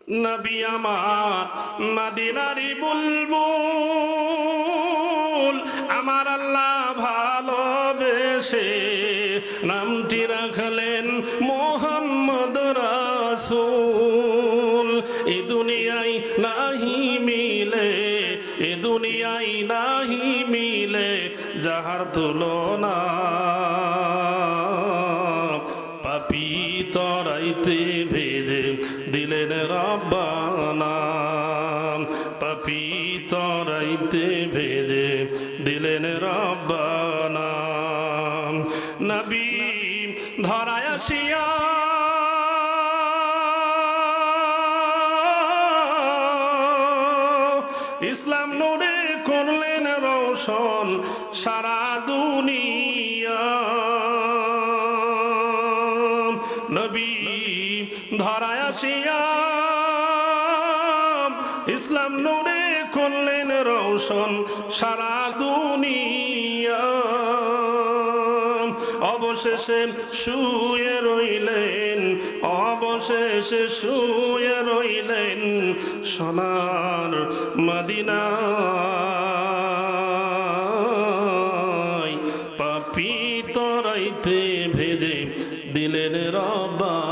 নবী আমার মদিনারি বুলবুল আমার আল্লাহ ভালোবেসে নামটি রাখলেন মোহাম্মদ রাসূল। এ দুনিয়ায় নাহি মিলে, এ দুনিয়ায় নাহি মিলে যাহার তুলনা। পাপী তরাইতে ভেজে দিলেন রব্বানা, পাপী তরাইতে ভেজে দিলেন রব্বানা। নবী ধরায় আসিয়া ইসলাম নূরে করলেন রোশন সারা দুনিয়া। নবী ধরায় আসিয়া ইসলাম নূরে করলেন রোশন সারা দুনিয়া। অবশেষে শুয়ে রইলেন, অবশেষে শুয়ে রইলেন সোনার মদিনায়। পাপী তরাইতে ভেজে দিলেন রব্বানা।